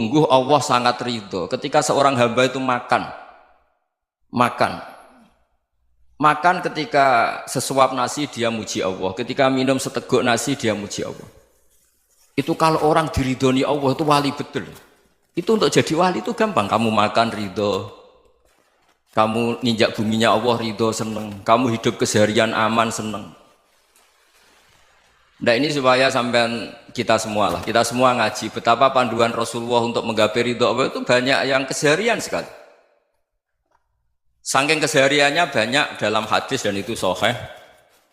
Sungguh Allah sangat ridho ketika seorang hamba itu makan, makan ketika sesuap nasi dia muji Allah, ketika minum seteguk nasi dia muji Allah. Itu kalau orang diridhoni Allah itu wali betul. Itu untuk jadi wali itu gampang. Kamu makan ridho, kamu ninjak buminya Allah ridho seneng, kamu hidup keseharian aman seneng. Nah ini supaya sampean kita semua ngaji betapa panduan Rasulullah untuk menggapai ridho Allah itu banyak yang keseharian sekali. Saking kesehariannya banyak dalam hadis dan itu sahih.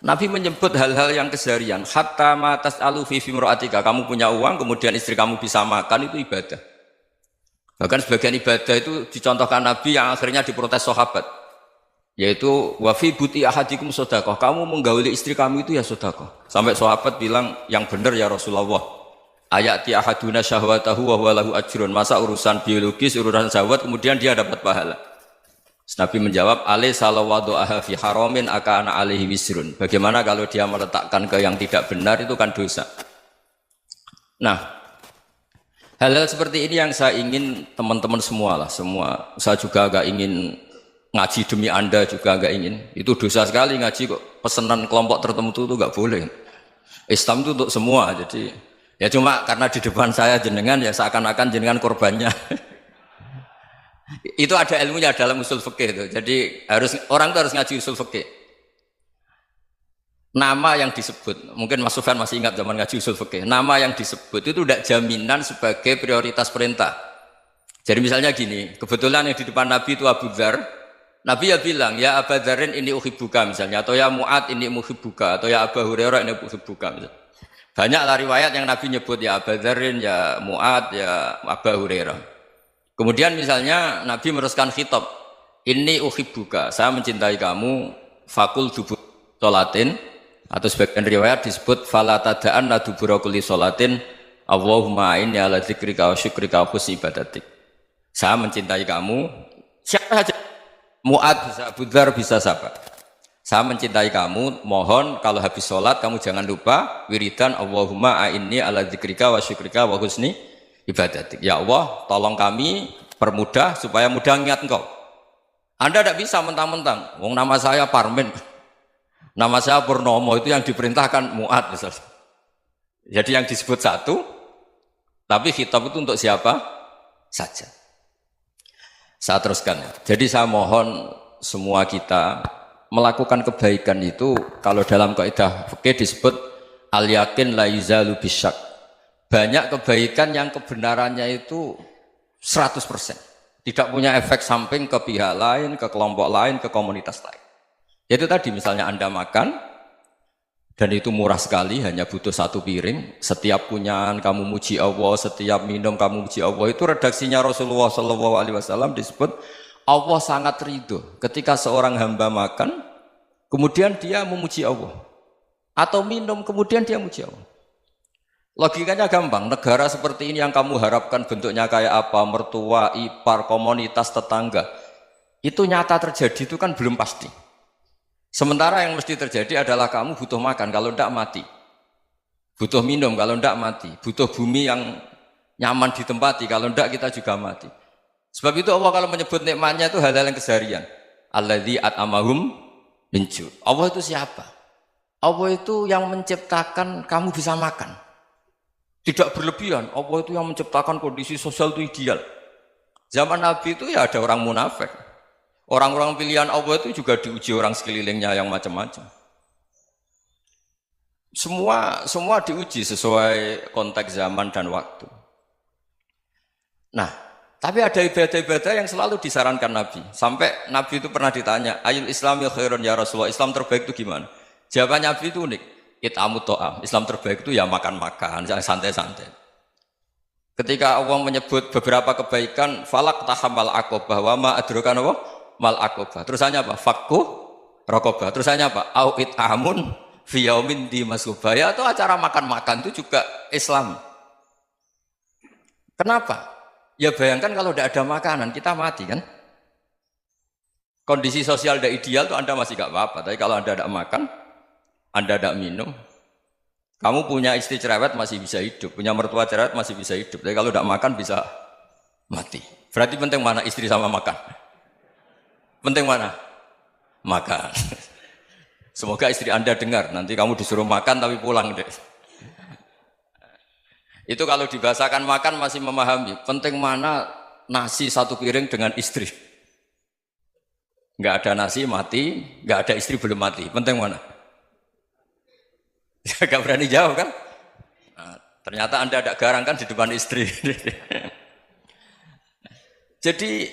Nabi menyebut hal-hal yang keseharian. Hatta ma tas'alu fi imra'atika, kamu punya uang kemudian istri kamu bisa makan itu ibadah. Bahkan sebagian ibadah itu dicontohkan Nabi yang akhirnya diprotes sahabat. Yaitu wa fi buti ahadikum sedekah, kamu menggauli istri kamu itu ya sedekah. Sampai sahabat bilang yang benar ya Rasulullah. Ayati ahaduna syahwatahu wa huwa lahu ajrun. Masa urusan biologis, urusan syahwat kemudian dia dapat pahala. Nabi menjawab, alaih salawadu'aha fi haramin akana alaihi wisrun. Bagaimana kalau dia meletakkan ke yang tidak benar itu kan dosa. Nah, hal-hal seperti ini yang saya ingin teman-teman semua. Saya juga agak ingin ngaji demi Anda juga agak ingin. Itu dosa sekali ngaji kok. Pesanan kelompok tertentu itu enggak boleh. Islam itu untuk semua. Jadi ya cuma karena di depan saya jenengan ya seakan-akan jenengan korbannya. Itu ada ilmunya dalam usul fikih itu. Jadi orang itu harus ngaji usul fikih. Nama yang disebut, mungkin Mas Sufyan masih ingat zaman ngaji usul fikih. Nama yang disebut itu tidak jaminan sebagai prioritas perintah. Jadi misalnya gini, kebetulan yang di depan Nabi itu Abu Dzar. Nabi ya bilang, ya Aba Dzarin ini uhibbuka misalnya, atau ya Mu'ad ini muhibbuka, atau ya Abu Hurairah ini uhibbuka misalnya. Banyaklah riwayat yang Nabi nyebut ya Aba Dzarin, ya Mu'ad, ya Abu Hurairah. Kemudian misalnya Nabi meneruskan khitab, ini uhibbuka, saya mencintai kamu, fakul dubur sholatin, atau sebagian riwayat disebut fala tada'an la dubura kulli sholatin, Allahumma inni ala dzikrika wa syukrika wa husni ibadatik. Saya mencintai kamu, siapa saja, Mu'ad bisa, Abu Dzar bisa siapa. Saya mencintai kamu, mohon kalau habis sholat kamu jangan lupa wiridan Allahumma inni ala dzikrika wa syukrika wa husni ibadatik. Ya Allah, tolong kami permudah supaya mudah ingat engkau. Anda tidak bisa mentang-mentang, wong nama saya Parmin, nama saya Purnomo, itu yang diperintahkan Mu'ad misalnya. Jadi yang disebut satu, tapi khitab itu untuk siapa saja. Saya teruskan. Jadi saya mohon semua kita melakukan kebaikan itu, kalau dalam kaidah fikih disebut al-yakin la yuzalu bisyak. Banyak kebaikan yang kebenarannya itu 100%. Tidak punya efek samping ke pihak lain, ke kelompok lain, ke komunitas lain. Itu tadi misalnya Anda makan, dan itu murah sekali, hanya butuh satu piring. Setiap punyaan kamu muji Allah, setiap minum kamu muji Allah. Itu redaksinya Rasulullah SAW disebut, Allah sangat ridho ketika seorang hamba makan, kemudian dia memuji Allah. Atau minum, kemudian dia muji Allah. Logikanya gampang, negara seperti ini yang kamu harapkan bentuknya kayak apa, mertua, ipar, komunitas, tetangga, itu nyata terjadi itu kan belum pasti. Sementara yang mesti terjadi adalah kamu butuh makan, kalau tidak mati. Butuh minum, kalau tidak mati. Butuh bumi yang nyaman ditempati, kalau tidak kita juga mati. Sebab itu Allah kalau menyebut nikmatnya itu hal-hal yang keseharian. Alladzi at'amahum min ju'. Allah itu siapa? Allah itu yang menciptakan kamu bisa makan. Tidak berlebihan, Allah itu yang menciptakan kondisi sosial itu ideal. Zaman Nabi itu ya ada orang munafik. Orang-orang pilihan Allah itu juga diuji orang sekelilingnya yang macam-macam. Semua diuji sesuai konteks zaman dan waktu. Nah, tapi ada ibadah-ibadah yang selalu disarankan Nabi. Sampai Nabi itu pernah ditanya, ayul islami khairun ya Rasulullah, Islam terbaik itu gimana? Jawaban Nabi itu unik. It'amut to'am, Islam terbaik itu ya makan-makan, santai-santai. Ketika Allah menyebut beberapa kebaikan, falak tahamal akobah, wa ma adrokan apa? Mal akobah. Terusannya apa? Fakku rokobah. Terusannya apa? Au it'amun fiyaumin di masubaya. Atau acara makan-makan itu juga Islam. Kenapa? Ya bayangkan kalau tidak ada makanan, kita mati kan? Kondisi sosial tidak ideal itu Anda masih gak apa-apa, tapi kalau Anda tidak makan, Anda tidak minum, kamu punya istri cerewet masih bisa hidup, punya mertua cerewet masih bisa hidup, tapi kalau tidak makan bisa mati. Berarti penting mana istri sama makan? Penting mana? Makan. Semoga istri Anda dengar, nanti kamu disuruh makan tapi pulang deh. Itu kalau dibahasakan makan masih memahami. Penting mana nasi satu piring dengan istri. Nggak ada nasi mati, nggak ada istri belum mati. Penting mana? Gak berani jawab kan? Nah, ternyata Anda ada garang kan di depan istri. Jadi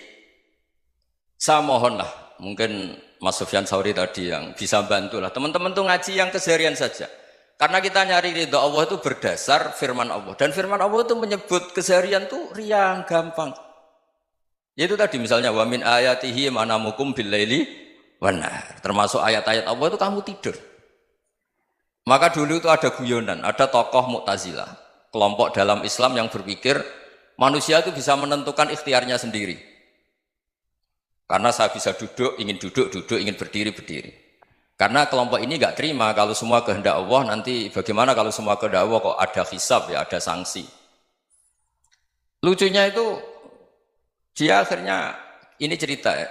saya mohonlah, mungkin Mas Sufyan Sauri tadi yang bisa bantulah. Teman-teman tuh ngaji yang keseharian saja. Karena kita nyari ridha Allah itu berdasar firman Allah. Dan firman Allah itu menyebut keseharian tuh riang, gampang. Yaitu tadi misalnya wa min ayatihi manamukum billaili wan nahar. Termasuk ayat-ayat Allah itu kamu tidur. Maka dulu itu ada guyonan, ada tokoh Mu'tazilah, kelompok dalam Islam yang berpikir manusia itu bisa menentukan ikhtiarnya sendiri. Karena saya bisa duduk, ingin duduk, ingin berdiri, berdiri. Karena kelompok ini nggak terima kalau semua kehendak Allah, nanti bagaimana kalau semua kehendak Allah kok ada hisab ya, ada sanksi. Lucunya itu dia akhirnya, ini cerita ya,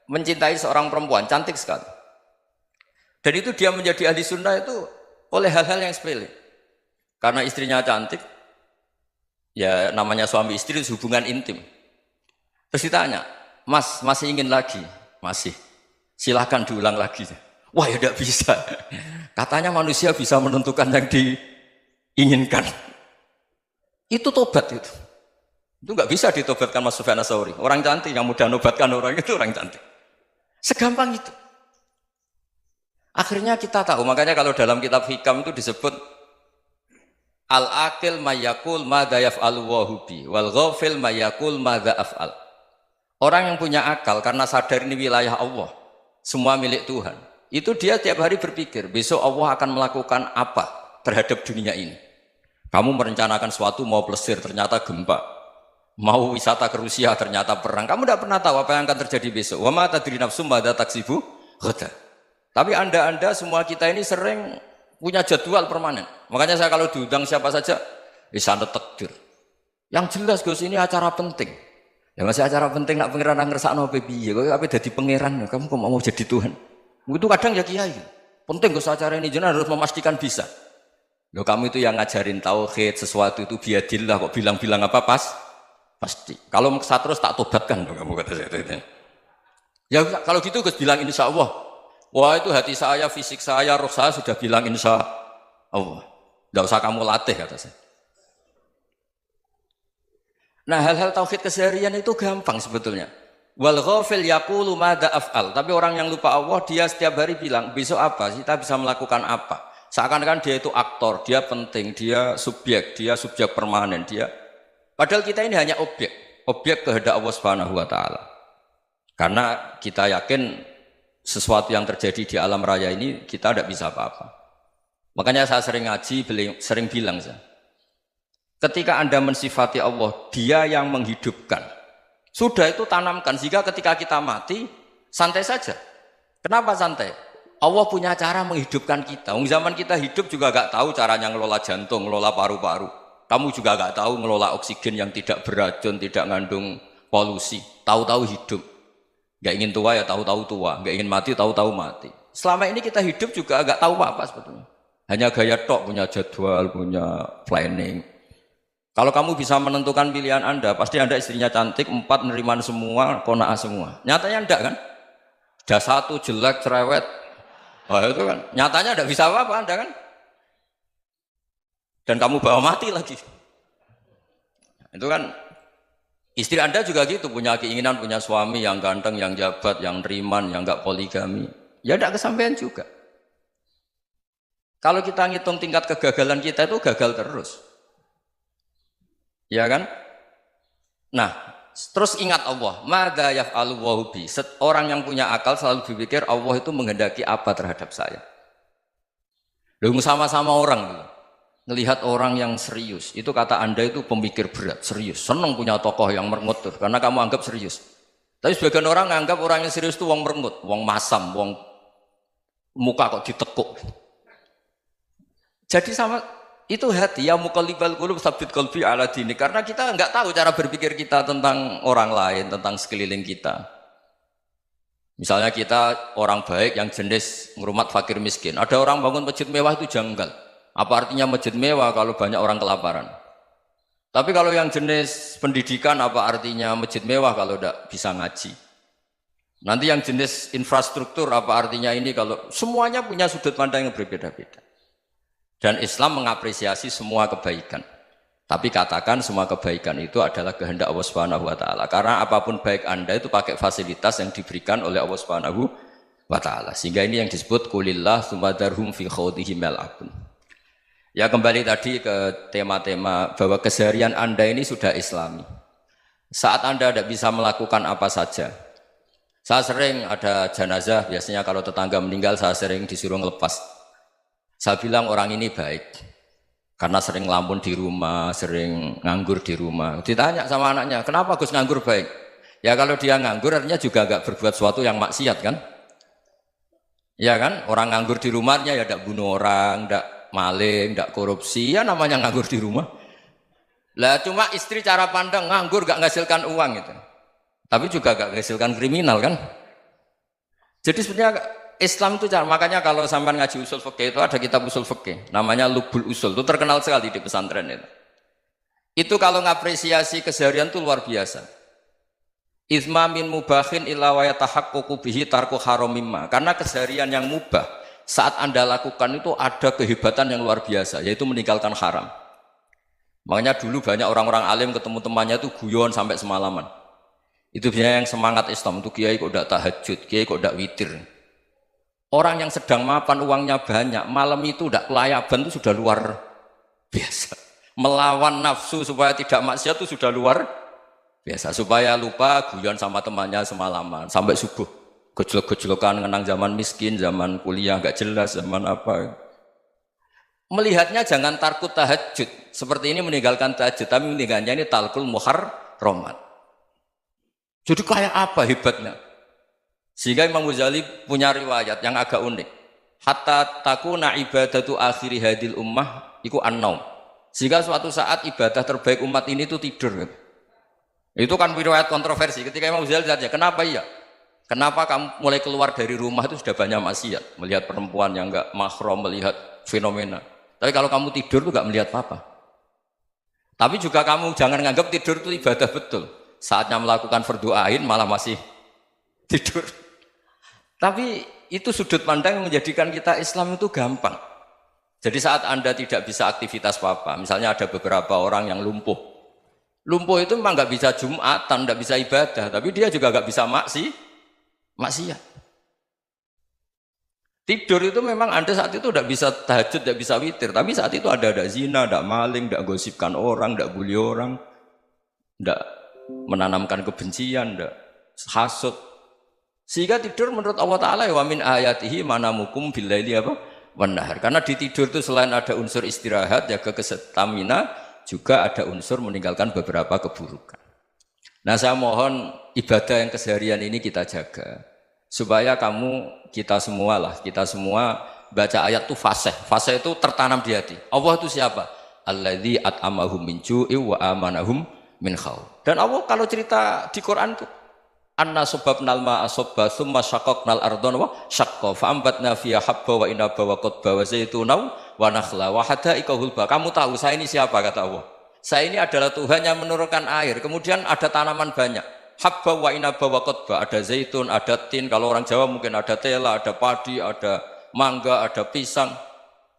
mencintai seorang perempuan, cantik sekali. Dan itu dia menjadi ahli sunnah itu oleh hal-hal yang sepele. Karena istrinya cantik, ya namanya suami istri itu hubungan intim. Terus ditanya, Mas, masih ingin lagi? Masih. Silahkan diulang lagi. Wah ya tidak bisa. Katanya manusia bisa menentukan yang diinginkan. Itu tobat itu. Itu nggak bisa ditobatkan Mas Sufyan Ats-Tsauri. Orang cantik yang mudah nobatkan orang itu orang cantik. Segampang itu. Akhirnya kita tahu, makanya kalau dalam kitab Hikam itu disebut al-aqil mayyakul madza yaf'alu wa hubi wal ghafil mayyakul madza af'al. Orang yang punya akal karena sadar ini wilayah Allah, semua milik Tuhan. Itu dia tiap hari berpikir, besok Allah akan melakukan apa terhadap dunia ini. Kamu merencanakan suatu mau plesir, ternyata gempa. Mau wisata ke Rusia, ternyata perang. Kamu tidak pernah tahu apa yang akan terjadi besok. Wa ma tadri nafsum madza taksibu ghadan. Tapi anda semua kita ini sering punya jadwal permanen. Makanya saya kalau diundang siapa saja, bisa takdir. Yang jelas Gus ini acara penting. Ya masih acara penting nak pangeran ngersakno piye? Kowe ape dadi pangeran, kamu kok mau jadi Tuhan? Itu kadang ya kiai. Penting Gus acara ini jenengan harus memastikan bisa. Loh kamu itu yang ngajarin tauhid, sesuatu itu biadillah kok bilang-bilang apa pasti. Kalau maksa terus tak tobatkan kamu kata saya. Ya kalau gitu Gus bilang insya Allah. Wah itu hati saya, fisik saya, roh saya sudah bilang insya Allah. Tidak usah kamu latih kata saya. Nah hal-hal tauhid keseharian itu gampang sebetulnya. Wal ghafil yaqulu madza af'al. Tapi orang yang lupa Allah dia setiap hari bilang besok apa? Kita bisa melakukan apa? Seakan-akan dia itu aktor, dia penting, dia subjek permanen, dia. Padahal kita ini hanya objek kehendak Allah Subhanahu wa taala. Karena kita yakin sesuatu yang terjadi di alam raya ini kita tidak bisa apa-apa. Makanya saya sering ngaji, sering bilang saya, ketika Anda mensifati Allah, dia yang menghidupkan. Sudah itu tanamkan, sehingga ketika kita mati, santai saja. Kenapa santai? Allah punya cara menghidupkan kita. Zaman kita hidup juga gak tahu caranya ngelola jantung, ngelola paru-paru. Kamu juga gak tahu ngelola oksigen yang tidak beracun, tidak mengandung polusi. Tahu-tahu hidup. Gak ingin tua ya tahu-tahu tua, gak ingin mati tahu-tahu mati. Selama ini kita hidup juga gak tahu apa sebetulnya. Hanya gaya tok, punya jadwal, punya planning. Kalau kamu bisa menentukan pilihan Anda, pasti Anda istrinya cantik, 4 neriman semua, kona'ah semua. Nyatanya enggak kan? Ada 1 jelek, cerewet. Oh itu kan, nyatanya enggak bisa apa-apa Anda kan? Dan kamu bawa mati lagi. Itu kan, istri Anda juga gitu, punya keinginan, punya suami yang ganteng, yang jabat, yang neriman, yang enggak poligami. Ya enggak kesampaian juga. Kalau kita ngitung tingkat kegagalan kita itu gagal terus. Ya kan? Nah, terus ingat Allah, madza yaf'alu wa hubi. Orang yang punya akal selalu berpikir Allah itu menghendaki apa terhadap saya. Loh sama-sama orang ngelihat orang yang serius. Itu kata Anda itu pemikir berat, serius. Senang punya tokoh yang merengut karena kamu anggap serius. Tapi sebagian orang anggap orang yang serius itu wong merengut, wong masam, wong muka kok ditekuk. Jadi sama Itu hati, ya muqallibal qulub tsabbit qalbi ala dinik. Karena kita nggak tahu cara berpikir kita tentang orang lain, tentang sekeliling kita. Misalnya kita orang baik yang jenis ngrumat fakir miskin. Ada orang bangun masjid mewah itu janggal. Apa artinya masjid mewah kalau banyak orang kelaparan? Tapi kalau yang jenis pendidikan apa artinya masjid mewah kalau tidak bisa ngaji? Nanti yang jenis infrastruktur apa artinya ini kalau semuanya punya sudut pandang yang berbeda-beda. Dan Islam mengapresiasi semua kebaikan. Tapi katakan semua kebaikan itu adalah kehendak Allah Subhanahu wa taala. Karena apapun baik Anda itu pakai fasilitas yang diberikan oleh Allah Subhanahu wa taala. Sehingga ini yang disebut qulillah tsumma darhum fi khawdihim yal'abun. Ya kembali tadi ke tema-tema bahwa keseharian Anda ini sudah Islami. Saat Anda tidak bisa melakukan apa saja. Saya sering ada jenazah, biasanya kalau tetangga meninggal saya sering disuruh ngelepas. Saya bilang orang ini baik karena sering ngelamun di rumah, sering nganggur di rumah. Ditanya sama anaknya, kenapa Gus nganggur baik? Ya kalau dia nganggur artinya juga agak berbuat sesuatu yang maksiat kan? Ya kan? Orang nganggur di rumahnya ya tidak bunuh orang, tidak maling, tidak korupsi, ya namanya nganggur di rumah. Lah cuma istri cara pandang nganggur gak menghasilkan uang itu. Tapi juga gak menghasilkan kriminal kan? Jadi sebenarnya Islam itu makanya kalau sampai ngaji usul fikih itu ada kitab usul fikih namanya Lubul Usul, itu terkenal sekali di pesantren itu. Itu kalau ngapresiasi keseharian itu luar biasa. Izma min mubahin illa wa yatahaqququ bihi tarku haramimma. Karena keseharian yang mubah saat Anda lakukan itu ada kehebatan yang luar biasa, yaitu meninggalkan haram. Makanya dulu banyak orang-orang alim ketemu temannya itu guyon sampai semalaman. Itu biasanya yang semangat Islam itu kiai kok tidak tahajud, kiai kok tidak witir. Orang yang sedang mapan uangnya banyak, malam itu tidak kelayaban itu sudah luar biasa. Melawan nafsu supaya tidak maksiat itu sudah luar biasa. Supaya lupa guyon sama temannya semalaman sampai subuh. Gejlok-gejlokan mengenang zaman miskin, zaman kuliah nggak jelas, zaman apa. Melihatnya jangan tarkut tahajud. Seperti ini meninggalkan tahajud, tapi meninggalnya ini talkul muharramat. Jadi kayak apa hebatnya? Sehingga Imam Ghazali punya riwayat yang agak unik. Hatta takuna ibadatu akhiri hadil ummah iku an-naum. Sehingga suatu saat ibadah terbaik umat ini itu tidur. Itu kan riwayat kontroversi. Ketika Imam Ghazali tanya, kenapa iya? Kenapa kamu mulai keluar dari rumah itu sudah banyak maksiat? Melihat perempuan yang enggak mahram, melihat fenomena. Tapi kalau kamu tidur itu enggak melihat apa-apa. Tapi juga kamu jangan nganggap tidur itu ibadah betul. Saatnya melakukan fardu ain malah masih tidur. Tapi itu sudut pandang yang menjadikan kita Islam itu gampang. Jadi saat Anda tidak bisa aktivitas apa-apa, misalnya ada beberapa orang yang lumpuh. Lumpuh itu memang nggak bisa Jumatan, nggak bisa ibadah, tapi dia juga nggak bisa maksiat. Tidur itu memang Anda saat itu tidak bisa tahajud, tidak bisa witir, tapi saat itu ada zina, ada maling, tidak gosipkan orang, tidak bully orang, tidak menanamkan kebencian, tidak hasud. Sehingga tidur menurut Allah Ta'ala wa min ayatihi manamukum billaili apa? Wan-nahar. Karena di tidur itu selain ada unsur istirahat, jaga stamina, juga ada unsur meninggalkan beberapa keburukan. Nah saya mohon ibadah yang keseharian ini kita jaga. Supaya kita semua baca ayat itu fasih. Fasih itu tertanam di hati. Allah itu siapa? Alladzi at'amahum min ju'i wa amanahum min khauf. Dan Allah kalau cerita di Quran itu anna sababnal ma'a sabba tsumma syaqqaqnal ardha wa syaqqa fa ambatna fiha habba wa inaba wa qadba wa zaituna wa nakhla wa hadaika hulba. Kamu tahu saya ini siapa kata Allah? Saya ini adalah Tuhan yang menurunkan air. Kemudian ada tanaman banyak. Habba wa inaba wa qadba, ada zaitun, ada tin, kalau orang Jawa mungkin ada tela, ada padi, ada mangga, ada pisang.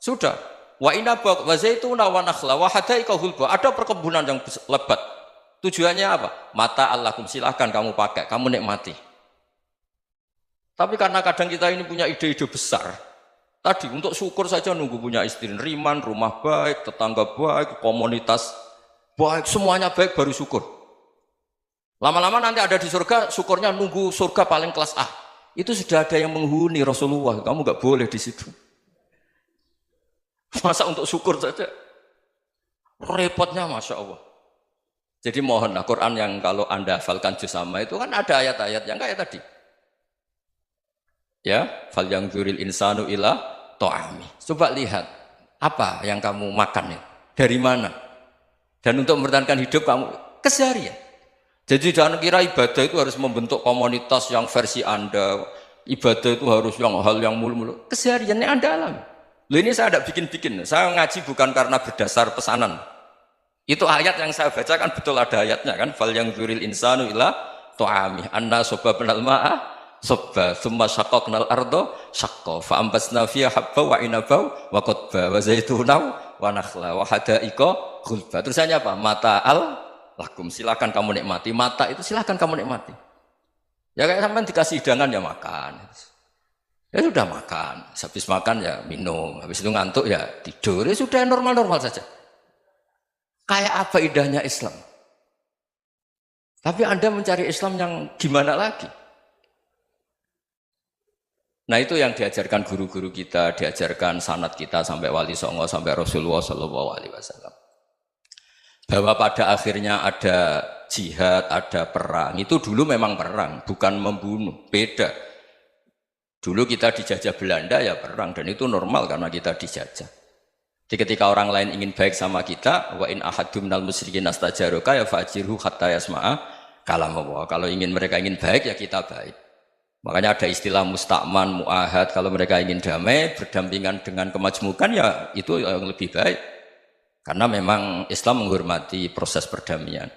Sudah. Wa inaba wa zaituna wa nakhla wa hadaika hulba. Ada perkebunan yang lebat. Tujuannya apa? Mata Allahkum, silahkan kamu pakai, kamu nikmati. Tapi karena kadang kita ini punya ide-ide besar. Tadi untuk syukur saja nunggu punya istri riman, rumah baik, tetangga baik, komunitas baik, semuanya baik baru syukur. Lama-lama nanti ada di surga, syukurnya nunggu surga paling kelas A. Itu sudah ada yang menghuni Rasulullah, kamu nggak boleh di situ. Masa untuk syukur saja? Repotnya Masya Allah. Jadi mohonlah Quran yang kalau Anda hafalkan juz sama itu kan ada ayat-ayat yang kayak tadi. Ya, fal yang dzuril insanu ila ta'ami. Coba lihat Apa yang kamu makan ya? Dari mana? Dan untuk mempertahankan hidup kamu keseharian. Jadi jangan kira ibadah itu harus membentuk komunitas yang versi Anda. Ibadah itu harus yang hal yang mulu-mulu. Kesehariannya Anda alami. Loh ini saya tidak bikin-bikin. Saya ngaji bukan karena berdasar pesanan. Itu ayat yang saya baca kan betul ada ayatnya kan. Fal yang dzuril insanu ila ta'ami anna sababnal ma'a sabba thumma syaqqaqnal ardo syaqqa fa ambasna fiha habba wa inaba wa qadba wa zaituna wa nakhla wa hadaika ghulba. Terusannya apa? Mata'al lakum, silakan kamu nikmati. Mata itu silakan kamu nikmati. Ya kayak sampean dikasih hidangan ya makan. Ya sudah makan, habis makan ya minum, habis itu ngantuk ya tidur. Ya sudah normal-normal saja. Kayak apa indahnya Islam. Tapi Anda mencari Islam yang gimana lagi? Nah itu yang diajarkan guru-guru kita, diajarkan sanad kita sampai Wali Songo, sampai Rasulullah SAW. Bahwa pada akhirnya ada jihad, ada perang. Itu dulu memang perang, bukan membunuh, beda. Dulu kita dijajah Belanda ya perang, dan itu normal karena kita dijajah. Jadi ketika orang lain ingin baik sama kita, wa in ahadum minal musyrikin astajaroka ya fajirhu hatta yasma'a kalam Allah. Kalau mereka ingin baik ya kita baik. Makanya ada istilah mustakman, mu'ahad. Kalau mereka ingin damai, berdampingan dengan kemajmukan ya itu yang lebih baik. Karena memang Islam menghormati proses perdamaian.